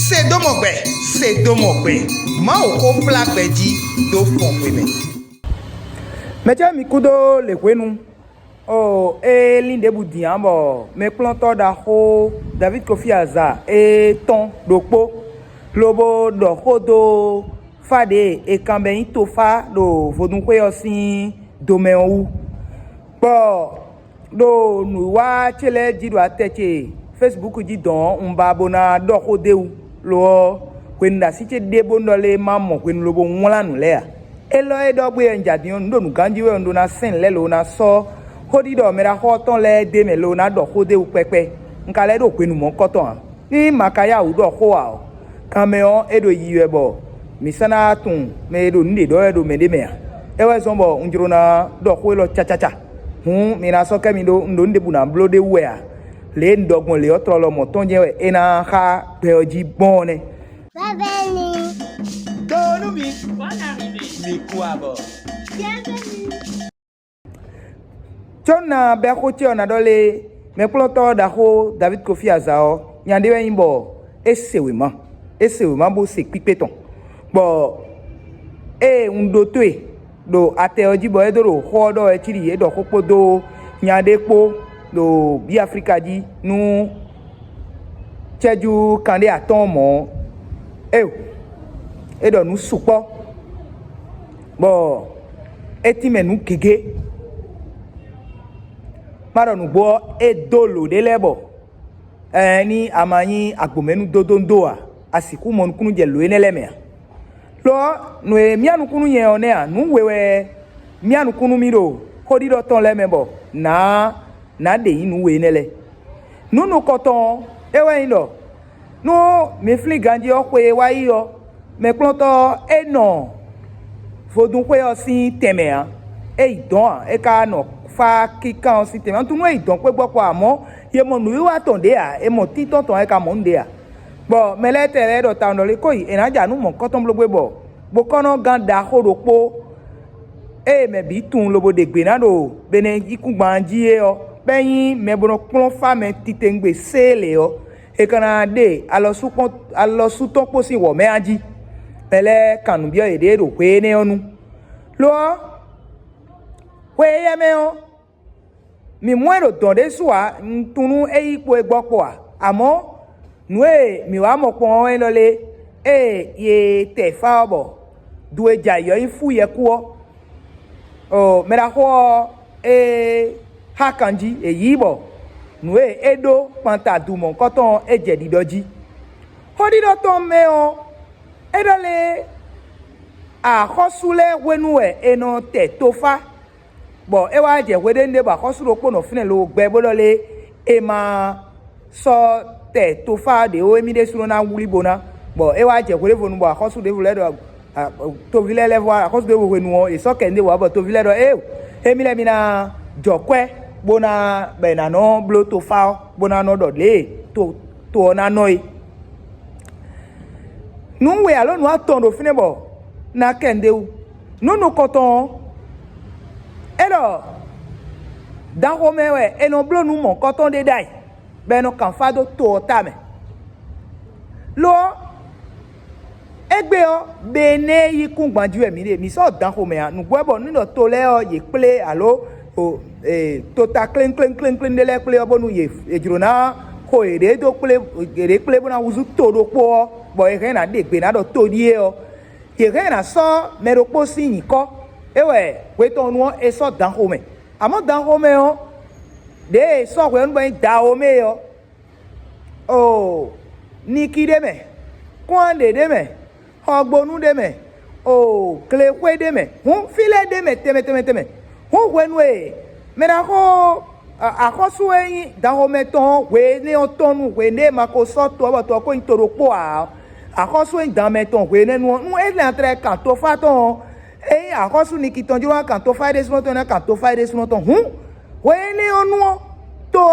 C'est domogbe. Ma oko plagbe di do fomwe me. Mecha mikudo le kwenu. Oh, linde budiambo. Me planto da ho David Kofi Aza ton dokpo. Lobo do hodo fade kambe itofa do vodunkwe osin domeon. Bo do nuwa chele jido ateche Facebook ji don mbabona do hodeu lo kwenda siche debo ndole mamo kwen lobo nwala nule elo edogbe njadion ndo nuganjiwe ndo na sen le lo na so hodido mera hoton le de me lo na do hodeu pepe nkale do kwenu mo koton ni makaya udo hoa kameo edo yiwebo misana tun me do ndi do edo me de me ewe zombo unjiro na do hoelo cha mina so kemi do ndo ndebu na blode we le ndogbon le otrolo mo tonje we ena ha beoji bonne Bienvenue. Donumi. Bonne arrivée. Mi kwabo. Bienvenue. Chona bekoche ona dole me ploto da ho David Kofi Azao nyande we imbo esewema bo se pipeton bo undo tue do ate oji bo edoro ho do e chiri edo kopodo nyande po do bi Africa di nu cheju kande atomo edo nu supo bo etimenu kege maro nu bo edolo de lebo ni amanyi agbomenu dodondoa asiku mon kunu je lo eneleme lo no mianu kunu ye one a nu wewe mianu kunu miro hodido ton lemebo na de inu we nele nunu koton ewe indo no me fli ganji okwe wa iyo me klonto eno fodun kwe osin temea idon e ka no fa kika osin temea tunu idon pe gbopo amo ye mo nu wa tonde a e mo ti tonton e ka mo nde a bo meletere do ta ndole koi enaja nu mo koton blogbe bo kono ganda horopo me bi tun lobo de gbe na do bene ikun gbanji e o beyin mebono klon fa me titengbe sele o e kana de alosu ton posi wo me aji pele kanu bi ede ro pe ne onu lo we ye me o mi muero donde suwa ntunu ipo egbopo a amo mi wa mo pon en lole ye te fa obo duwe ja yo ifu ye ku o mera ho hakanji eyibo nue edo panta dumo koton eje didoji hodido ton meo edole a hosule wenue eno te tofa bo ewa je wede nde ba hosulo pono fine lo gbe bolole e ma so te tofa de o emi de suno na wuli bona bo ewa je wede vonu ba hosu de vule do to vile le voir hosu de wenu e so kende wa bo to vile do emi le mina jokwe bona bena no blo to fa bona no do le to na noi nu we alo nu atondo fine bo na kende u no koton elo da homewe eno blo nu mo koton de dai beno kan fado to tame lo egbe o bene yikun gbanju emi de mi so dan home a nu gbebo nino to le o ye ple alo o tota clean de le ple obonu ye ejrona ko ere do ple bona wuzu to do po bo e na de gbe na do to die o ye na so mero po sin ko ewe we to nu e so dan home amo dan home o de so we nbo da home o o niki de me kwande de me ogbonu de me o klekwe de me hun file de me teme hun wenwe mera ho akosu eyin da home ton we ne otonu we ne mako so to abo to ko intoropo a akosu eyin da me ton we ne nu e le entre kan to fa ton akosu ni kitonju wa kan to fa de suno ton na kan to fa de suno ton hun we ne onu to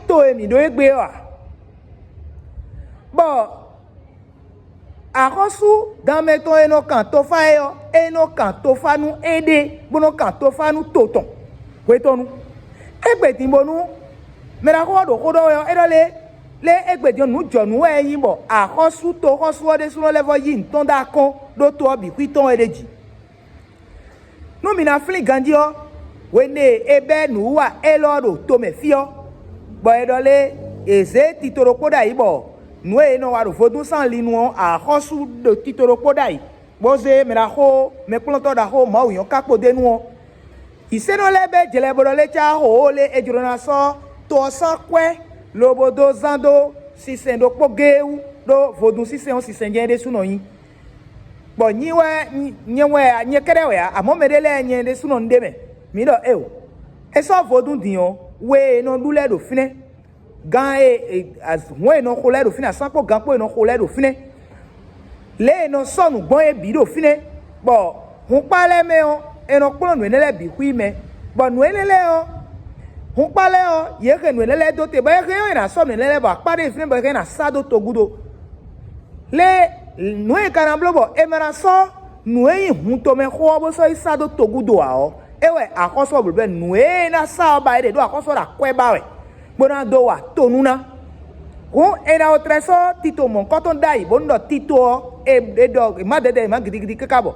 to emi do egbe wa bo akosu da me ton eno kan to fa eno kan to fa nu ede bono kan to fa nu toton we tonu egbe timbonu mera ko do yo edole le egbedio nu jonu eyin bo ahosu to hosu ode suno levo yi nton da kon do to obi kwi ton edeji no mi na flin gandio we ne ebe nu wa elodo to me fio bo edole eze titoro poda yi bo nu e no wa ro fodun san linu ahosu do titoro poda yi boze me na ho me plonto da ho ma uyon kapo de nu iseno lebe jele bodole cha ho le ejuro na so to so kwe lobodo zando sisendo pogeu do vodun sisen sisenje de suno yin bo nyewe anyekerewe amomedele nye de suno ndeme mi do eso vodun dion we no dule do fine gan as we no khole do fine sanpo gan po no khole do fine le no sonu gbon e bi do fine bo hun pale me o eno plonu enele bi hui me bo nu enele o hun pale o ye ke nu enele do te ba ye ke na so nu enele ba pare fine ba ke na sado to gudo le nu e kana blobo e mera so nu e hun to me ho bo so sado to gudo a o ewe akoso bo be nu e na sa ba e do akoso da kwe ba we gbona do wa to nu na ko e na o treso tito mon koton dai bo ndo tito e do ma de ma gidigidi kakabo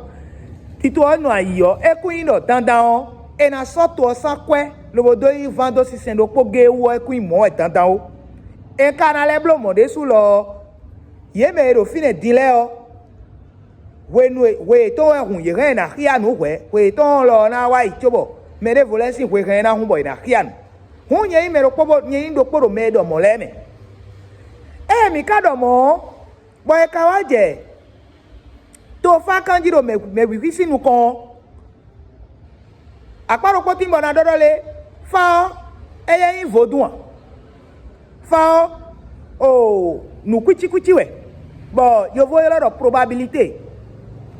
tito no ayo e ku ino dandan o e na so to san kwe lobodo yi vando sisendo poge wo e ku imo e dandan o e kana le blo mo de su lo ye me ro fine dile o we to e hun ye re na khia nu we to lo na wa ichobo me de volensi we re na hun boy na khia nu hun ye me ro pobo ye ndo poro me do mo le me mi ka do mo boy ka wa je to fa kanjiro me wi sinu kan aparo po timbo na dodole fa eye yin vodun fa o nu kuchi we bo yo vo lot of probability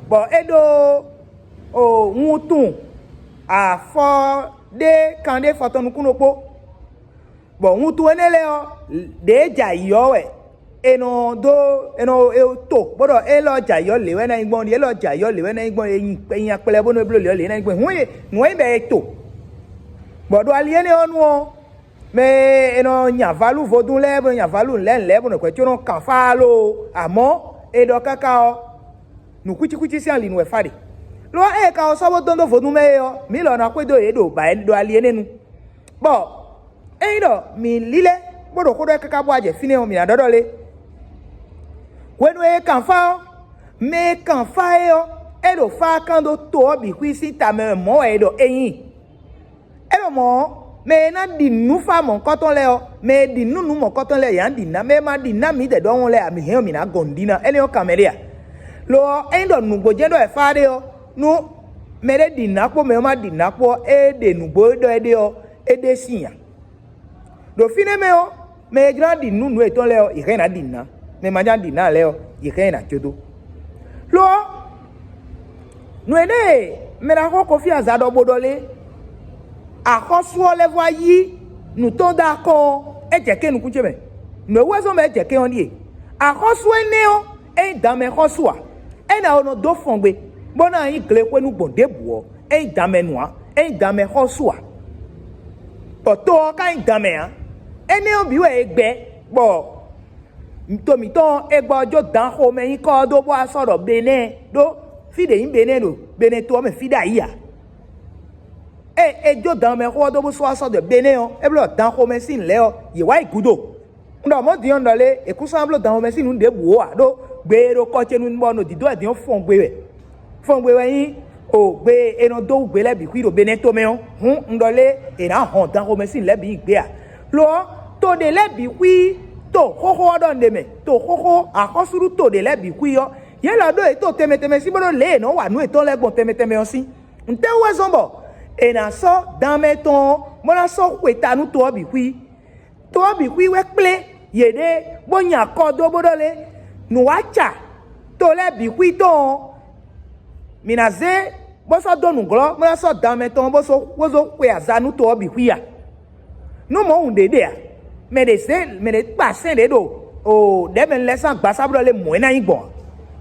bo edo o nwutun afo de kande fotonu kunopo bo nwutu enele o de ja yo we eno to bodo elo jayo lewe na igbon elo jayo lewe na igbon eyin apele bo no blo le na igbon hun nu e be to bodo aliene onu o me eno nya valu vodun le bo nya valu le bo no kwe chono kan fa lo amo edo kaka o nu kuchi si ali nu e fari lo e ka o sobo dondo vodun me yo mi lo na kwedo edo ba edo aliene nu bo edo mi lile bodo kodo kaka bo aje fine o mi adodole when we can fa me can fa yo edo fa kando to bi kwisi ta me mo edo eyin edo mo me na di nu fa mo koton le o me di nu mo koton le yan di na me ma di na mi de don le ami he mi na gondina ene o kamelia lo endo nu gboje do e fa de o nu me de di na po me ma di na po e de nu gbo do e de o e de siyan do fine me o me gra di nu e ton le o i na di na me maja di na leo yeke na chodo lo no ene me na ko fi azado bodole akosu ole voyi nu to da ko e je ke nu kunche me no wezo me je ke on die akosu ene o e da me kosua e na ono do fongbe bona yin gle pe nu gbonde buo e da me nua e da me kosua to ka yin da me a ene o bi we egbe bo mito egba ojo dan ho me yin ko do bo asoro bene do fide yin bene do bene to me fida iya ejo dan me ho do bo so asoro bene o e blo dan ho me sin le o ye wa igudo ndo mo di ondole e ku samlo dan ho me sin nde bu o do gbero ko chenu nbo no dido e di fon gbe we yin o gbe eno do gbe le bi ku ro bene to me o hun ndole e na hon dan ho me sin le bi gbe a lo to de le bi ku to hoho don de me to hoho akosuru to de le bi ku yo ye la do e to temeteme si bodo le no wa nu e to le gbon temeteme o si nte we zombo e na so dan me ton mo na so kweta nu to bi ku we ple ye de bonya ko do bodo le nu wacha to le bi ku to minaze bo so donu glo mo na so dan me ton bo so wo zo kwe azanu to bi ku ya no mo un de de a me de pasen de do o de men lesan gbasa bro le mo na igbon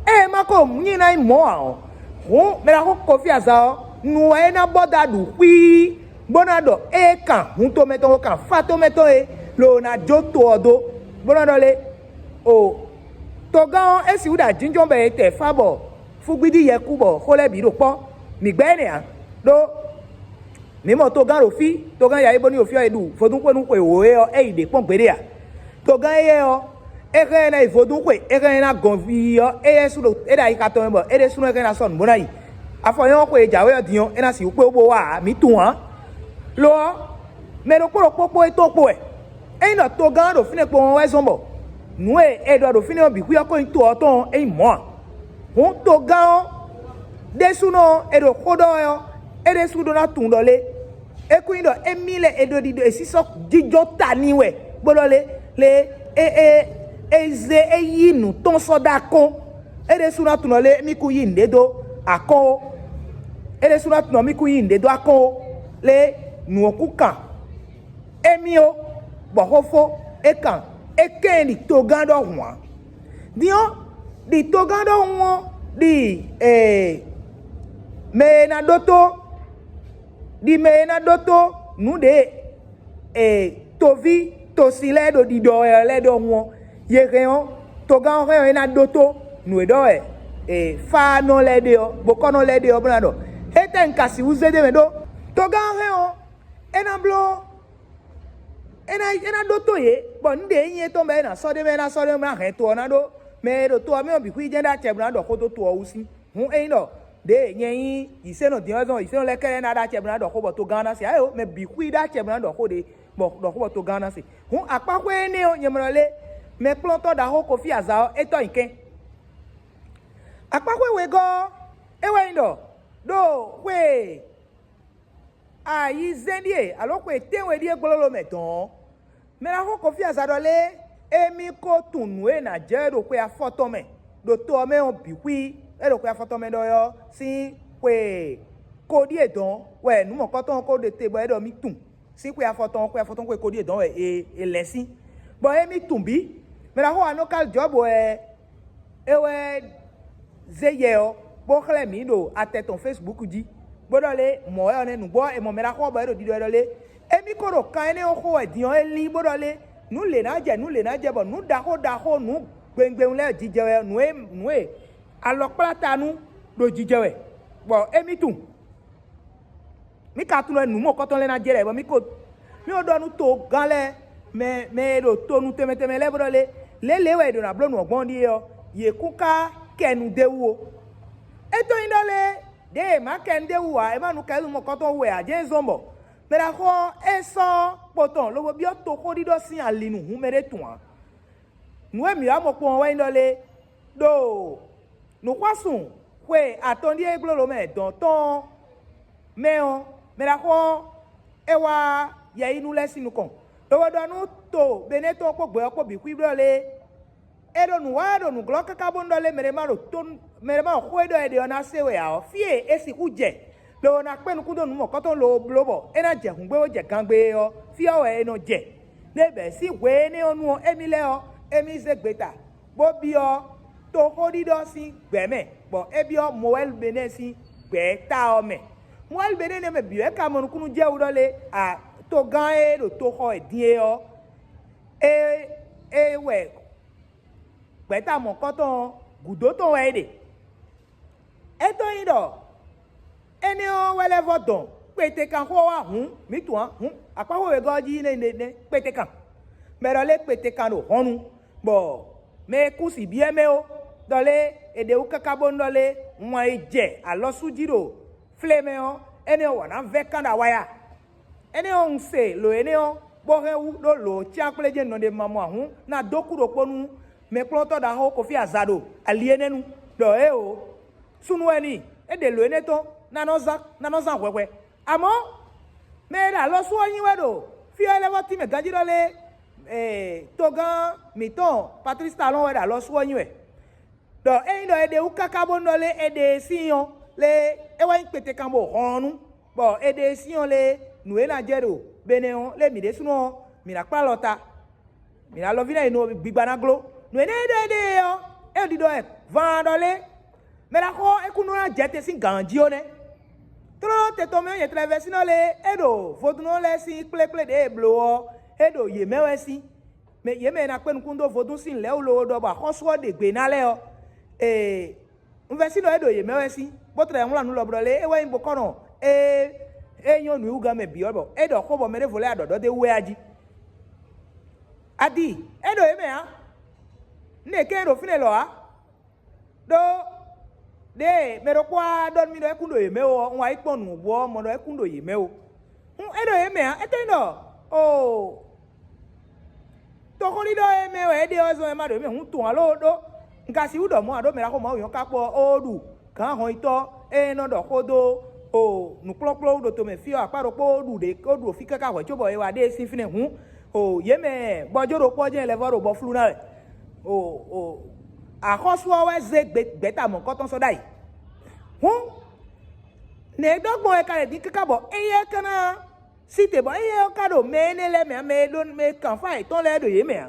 e ma ko yin na mo a o me la ko fi aza nu e na boda du pi bona do e kan hun to meto kan fa to meto e lo na jo to odo bonadole o togan esi uda jinjon be te fabo fugbidi yekubo hole bi ro po mi gbe ni an do mímọ togan ro fi togan ya ibo ni ofio edu fodun pe nu pe o e ide pon gbere a togan ye o ege na ifodun pe ege na gonfi yo e su lo e da ika to mo e de sunu ege na son bona yi afoyan pe jawe odiyan e na si pe obo wa mi tun han lo me ro popo e to po e no togan ro fine pe won we zombo nu e do ro fine obi ku yo ko to oton e mo hun togan de suno e ro kodo yo ede sudo na tundole ekuindo emile edo dido esiso jijo taniwe bodole le eze eyinu ton soda kon ede suna tunole miku yinde do akon ede suna tuno miku yinde do akon le nuokukan emio bohofo ekan ekeni togando hwa dio di togando hwa di me na doto di me na doto nu de tovi tosile do di do le do won ye reon to gan re na doto nu do fa no le de o boko no le de o bna do eten kasi uze de me do to gan re o ena blo ena doto ye bon de yin to me na so de me re to na do me do to me obi ku ijenda chebna do ko to to usi hun do de yen iseno diozon iseno le kere na da chebna do ko bo to Ghana si ayo me bi ku da chebna do ko de bo do ko bo to Ghana si hun apako ene o nyemrole me planto da ho Kofi Azao eto iken apako we go ewe ndo do we ayi zendie alo ko etenwe die glolo meton me la ho Kofi Azao le emi ko tunu e na jero ko afoto me do to me on bi ku ero ko afoto me do yo si kwe ko die don we nu mo ko ton ko de tebo edo mi tun si kwe afoto kwe ko die don e lesin bo e mi tun bi me la ho an local job ewe zeye o bo khle mi do ate ton Facebook di bodo le mo e onu bo e mo me la ho bo edo di do le e mi ko ro kan ene o ho e dion e li bodo le nu le na je bo nu da ho nu gbengbe le jije nu e alokplata nu do jijewe bo emi tun mi ka tun nu mo ko ton le na jere bo mi o do nu to gan le me do to nu teme le bro le we do na blo nu ogbon di yo ye kuka kenu dewu eto indole de ma ken dewu a e ma nu ka mo ko ton we aje zombo me ra ho eso poton lo bi o to ko di do sin alinu hu mere tun nu emi amopon we indole do no kwasun kwe atondi eglolo me don ton meon me la ko ewa ye inu lesinu kon do nu to beneto ko gbe ko bi ku ibrole edo nu wa do nu glo kaka bondole mere ma ro ton mere ma ko edo ede ona sewe a fie esi ku je lo na pe nu ku do nu mo ko ton lo blobo e na je hun gbe o je kan gbe o fi o e no je lebe si we ni onu emile o emi se gbeta bo bi o to hodido si gbeme bo ebio moel benesi gbe ta o me moel benene me bi e ka mo kunu je udole a to gan e do to ho edin o we gbe ta mo ko ton gudo to we de eto yin do eni o wele vodon pete kan ho wa hun mi tu hun apa ho we goji ne pete kan me ro le pete kan do honu bo me kusi bi eme o dole ede ukaka bondole nwa eje alosu jiro fleme o ene o na vekanda waya ene o nse lo ene o bo he wu do lo cha pleje no de mamo ahun na dokuro ponu me ploto da ho Kofi Azado alienenu do o sunu eni ede lo ene to na no za wewe amo me da lo su oyin wedo fi ele wo ti me gajiro le togan miton Patrice Talon we da lo su oyin we do do ede ukaka bondole ede siyon le ewa pete kan bo honu bo ede siyon le nu na jero beneon le mi de sunu mi na pa lota mi na lo vina ino gbigba glo nu ede yo e di do e vandole me la ko e kunu na jete sin ganji o ne tro te to me ye traverse no le edo foduno le sin ple de blo o edo ye mewe sin me ye me na pe nkundo vodun sin le ulo do ba khoso de gbe na le o nvesi no edo ye me wesi botre nwla nu lo brole e we nbo kono enyo nu uga me bi obo edo ko bo mere vole adodo de we aji adi edo ye me ha ne ke ro fine lo ha do de mero kwa don mi do ekundo ye me o nwa iponu bo mo do ekundo ye me o edo ye me ha etendo o to ko ni do ye me o ede ozo e ma do me hun tun alo do nka si udo mo ado mera ko mo yan kapo odu kan hon ito no do kodo o nu kloklo udo to me fi aparo po odu de odu fi kaka ho chobo e wa de si fine hun o ye me bojoro po je level ro bo flu na o àkọ́sọ́ ọwọ́ ṣe gbẹ́ta mọ̀ nǹkan tó ń sọ dáì hún ní ẹ̀dọ́gbọ̀n ẹ̀ka rẹ̀ dín kíkà bọ̀ ẹ̀yẹ kaná sí tèbọ̀ ẹ̀yẹ ọ̀kadò mẹ́ẹ́nẹ́lẹ́mẹ́à mẹ́ẹ̀kàn fáì tó lẹ́ẹ̀dọ̀ yé mẹ́à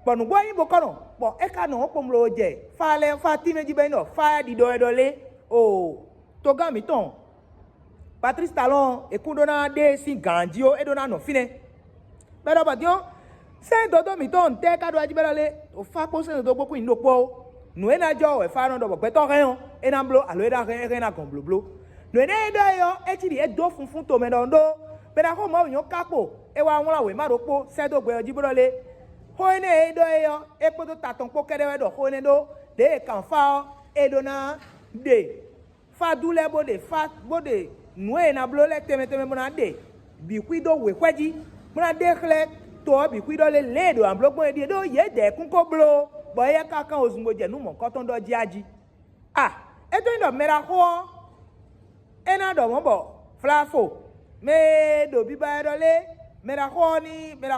pọ̀nùgbọ́ yín bọ̀ kọ́nà pọ̀ ẹ̀ka náà pọ̀mùlò jẹ falẹ̀ fa tí méjì bẹ́ẹ̀ náà fa dìdọ̀ ẹ̀dọ̀lé o tó gá mi tán Patrice Talon èkúndóná dé sí gàǹdíó ẹ̀dọ́nà nà fínẹ́ bẹ́ẹ̀ dọ́ bàtíọ́ sẹ́yìn dọ́dọ́ mi tán tẹ́ kádọ́ ajíbẹ́rẹ́lé òfà kó sẹ́yìn tó gbókùn ìnókò nu ena jo e fa no do gbeto kan ena blo alo eda kan ena kon blo nu ena do yo e ti di e do funfun to me do be da ko mo yan kapo e wa won lawe ma ropo se do gbe ojiboro le ho ena e do yo e po to taton po kede we do ho ena do de kan fa e do na de fa dule bo de nu ena blo le teme mo na de bi kwido we kwaji mo na de khle to bi kwido le do an blo gbon e de do ye de kun ko blo bo ye kakan ozungo je nu mo koton do jiaji eto ndo mera ho ena do mo bo flafo me do bi ba do le mera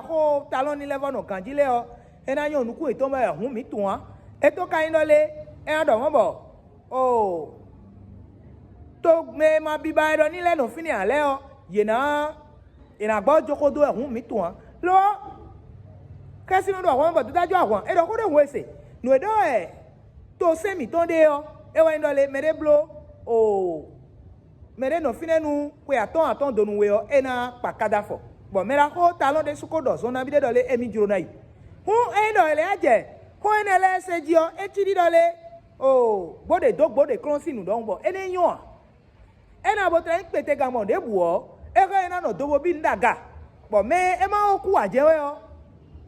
ho talon ni level no kanjile o ena yon nuku eto ma hun mi tun wa eto kan do le ena do mo bo o to me ma bi ba do ni le no fini ale o ye na ina gbo jokodo hun mi tun wa lo kasi no do àwọn bo dájọ́ àwọn e do ko de wese no e do e to se mi ton de o e wa ndole mere blo o mere no finenu kwe aton donu we o e na pakada fo bo mera ko talon de sukodo so na bi de dole e mi juro na yi hu e do le aje ho e na le se ji o e ti di dole o bode closing do bo e ne yan e na bo tre pete gamon de bu o e ko e na no dowo bi ndaga bo me e ma o ku aje we o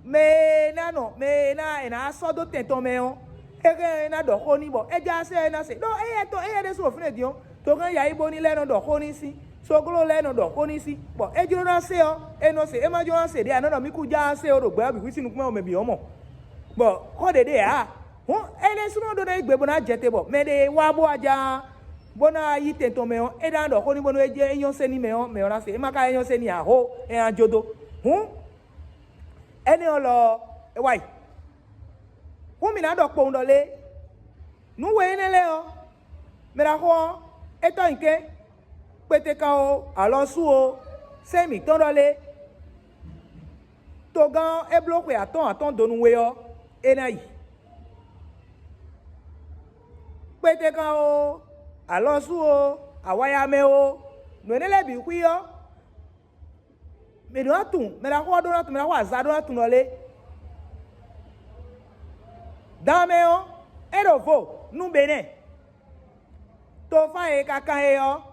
me na ina sodo teton me o ege na do ko ni bo eja se na se do eye de so fune dion to kan ya ibo ni leno do ko ni si so glo leno do ko ni si bo ejiro na se o no se e ma jo na se de anodo mi ku ja se o ro gbe abi sinu kun o me bi omo bo ko de ho ene sunu do na igbe bo na jete bo me de wa bo aja bo na yi teton me o e da do ko ni bo no eje eyon se ni me o na se e ma ka eyon se ni aho e ajodo eni olo ewai wumi na do po ndole nu we nele o mera ho eto nke pete ka o alo su o se mi ton dole to gan e bloque aton donu we o enayi pete ka o alo su o awaya me o nu nele bi ku yo me do atun me ra ho do atun me ra ho azado atun lole dame o erofo nu bene to fa e kaka e o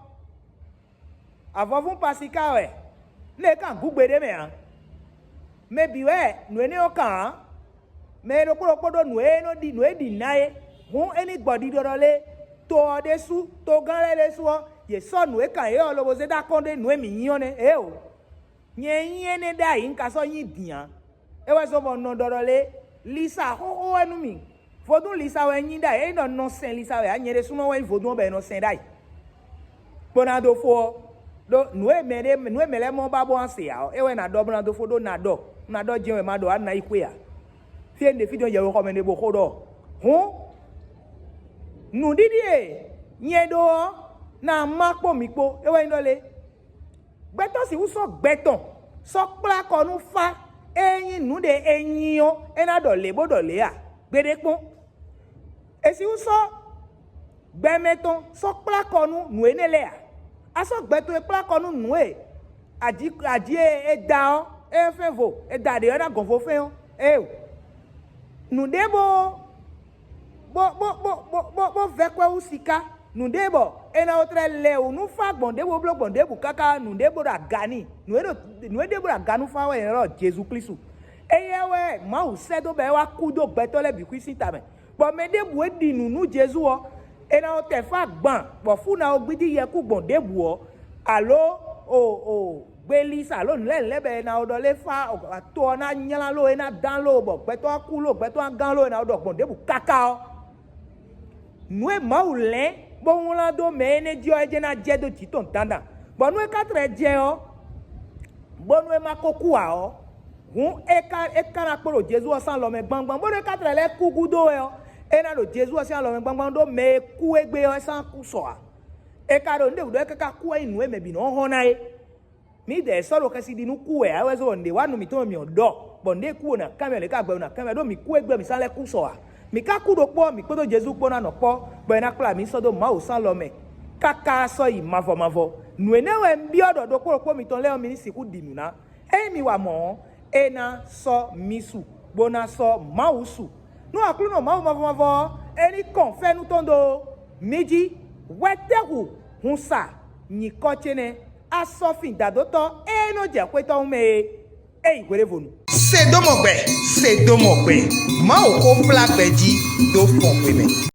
avovun pasika we le kan gugbede me an me biwe nu eni o kan me ro podo nu e no di nae hun eni gbodi dodole to ode su to gan le su o ye so nu e kan e o lo bo se da konde nu e mi yin one e o yen ne da yin ka so yin dian e we so bo no dodole Lisa ho enu mi fodun Lisa we yin da e no sen Lisa we anyere suno we fodun be no sen dai bonado fo do nu e mele mo babo anse ya e we na do bonado fo do na do je we ma do na ikwe ya fi ende video ye ko me ne bo ko do nu didi e yen do na mapo mi po e we ndole gbeton si uso gbeton so pla ko nu fa eyin nu de eyin o ena dole bo dole a gbedepon esi uso gbemeton so pla ko nu enele a aso gbeton e pla ko nu e aji e da o e fevo e da de na gonfo fe o nous debo bo vekwe usika nous debo ena otre leo nous fa gbondebo blo gbondebo kaka nous debo da gani nous debo da ganu fa we ro Jésus Christ eyewe ma u sedo be wa kudo gbeto le bi kwisi tame bo me debu edi nunu Jésus o ena ote fa gban bo funa ogbidi ye ku gbondebo o alo o gbelisa lo nlebe na odole fa to na nyala lo ena dan lo bo gbeto ku lo gbeto gan lo ena odo gbondebo kaka o nous maulin bon la do me ne dio eje na je do ti ton tanda bon nous quatre je o bon nous makoku a o hun eka na poro Jésus o san lo me gbangban bon nous quatre le kugudo e o e na do Jésus o san lo me gbangban do me ku egbe o san ku so a e ka do nde do e ka ku e nu e me bi no ho na e mi de so lo kasi di nu ku e a we so nde wa nu mi to mi odo bon de ku na kamera le ka gbe na kamera do mi ku egbe mi san le ku so a mi ka kudo po mi kodo Jésus po na no po bo na kla mi so do ma o san lo me kaka so yi mavo nu ene we mbi odo do po mi ton le o mi ni siku di nu na e mi wa mo e na so misu bo na so ma usu nu aklu no ma o mavo eni konfe nu tondo miji wetehu hunsa ni ko chene asofin dadoto e no je pe to me e igwere vonu C'est domogbe, ma o ko plak beji do fon we me.